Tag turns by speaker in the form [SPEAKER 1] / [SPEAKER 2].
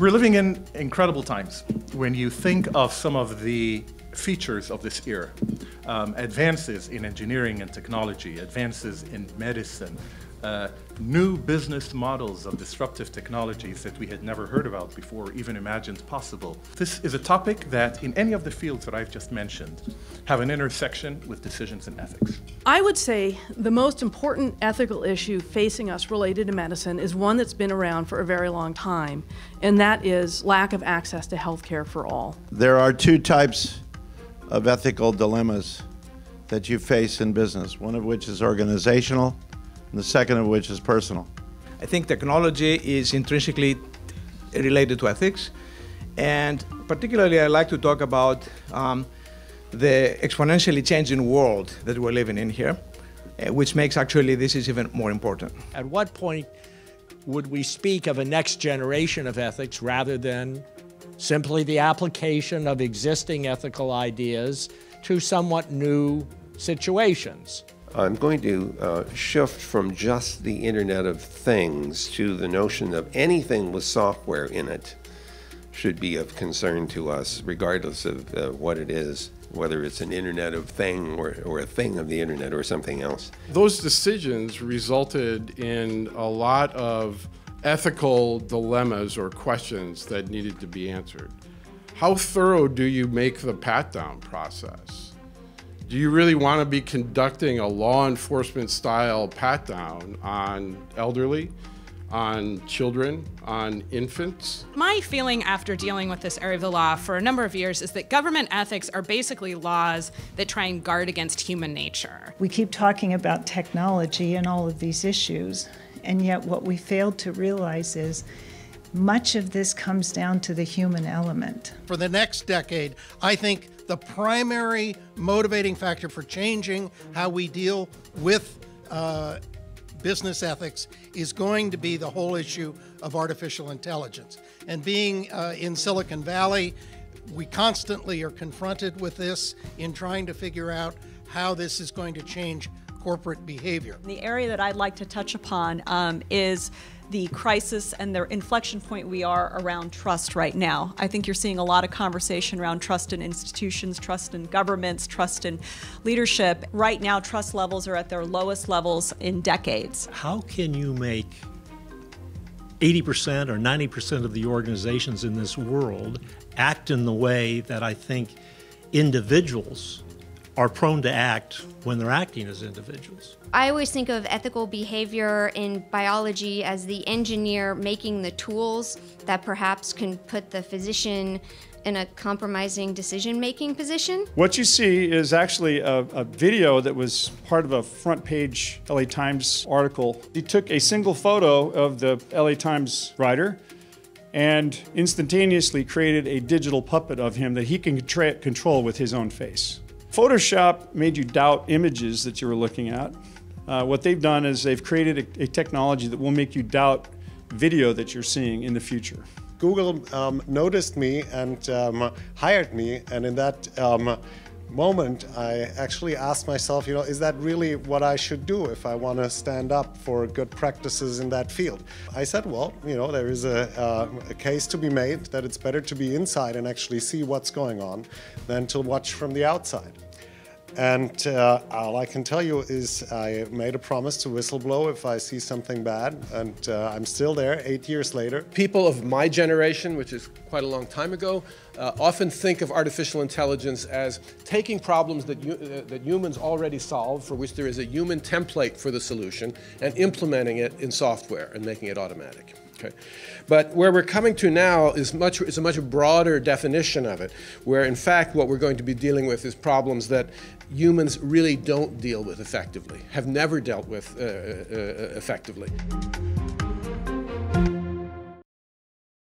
[SPEAKER 1] We're living in incredible times when you think of some of the features of this era. Advances in engineering and technology, advances in medicine, new business models of disruptive technologies that we had never heard about before, even imagined possible. This is a topic that, in any of the fields that I've just mentioned, have an intersection with decisions in ethics.
[SPEAKER 2] I would say the most important ethical issue facing us related to medicine is one that's been around for a very long time, and that is lack of access to health care for all.
[SPEAKER 3] There are two types of ethical dilemmas that you face in business, one of which is organizational, and the second of which is personal.
[SPEAKER 4] I think technology is intrinsically related to ethics, and particularly I like to talk about the exponentially changing world that we're living in here, which makes actually this is even more important.
[SPEAKER 5] At what point would we speak of a next generation of ethics rather than simply the application of existing ethical ideas to somewhat new situations?
[SPEAKER 6] I'm going to shift from just the Internet of Things to the notion of anything with software in it should be of concern to us, regardless of what it is, whether it's an Internet of Thing or a thing of the Internet or something else.
[SPEAKER 7] Those decisions resulted in a lot of ethical dilemmas or questions that needed to be answered. How thorough do you make the pat-down process? Do you really want to be conducting a law enforcement style pat-down on elderly, on children, on infants?
[SPEAKER 8] My feeling after dealing with this area of the law for a number of years is that government ethics are basically laws that try and guard against human nature.
[SPEAKER 9] We keep talking about technology and all of these issues, and yet what we failed to realize is much of this comes down to the human element.
[SPEAKER 10] For the next decade, I think the primary motivating factor for changing how we deal with business ethics is going to be the whole issue of artificial intelligence. And being in Silicon Valley, we constantly are confronted with this in trying to figure out how this is going to change corporate behavior.
[SPEAKER 11] The area that I'd like to touch upon is the crisis and the inflection point we are around trust right now. I think you're seeing a lot of conversation around trust in institutions, trust in governments, trust in leadership. Right now, trust levels are at their lowest levels in decades.
[SPEAKER 5] How can you make 80% or 90% of the organizations in this world act in the way that I think individuals are prone to act when they're acting as individuals?
[SPEAKER 12] I always think of ethical behavior in biology as the engineer making the tools that perhaps can put the physician in a compromising decision-making position.
[SPEAKER 13] What you see is actually a video that was part of a front page LA Times article. He took a single photo of the LA Times writer and instantaneously created a digital puppet of him that he can control with his own face. Photoshop made you doubt images that you were looking at. What they've done is they've created a technology that will make you doubt video that you're seeing in the future.
[SPEAKER 14] Google noticed me and hired me, and in that moment I actually asked myself, is that really what I should do if I want to stand up for good practices in that field? I said, well, there is a case to be made that it's better to be inside and actually see what's going on than to watch from the outside. And all I can tell you is I made a promise to whistleblow if I see something bad, and I'm still there 8 years later.
[SPEAKER 15] People of my generation, which is quite a long time ago, often think of artificial intelligence as taking problems that humans already solve, for which there is a human template for the solution, and implementing it in software and making it automatic. Okay. But where we're coming to now is a much broader definition of it, where in fact what we're going to be dealing with is problems that humans really don't deal with effectively, have never dealt with effectively.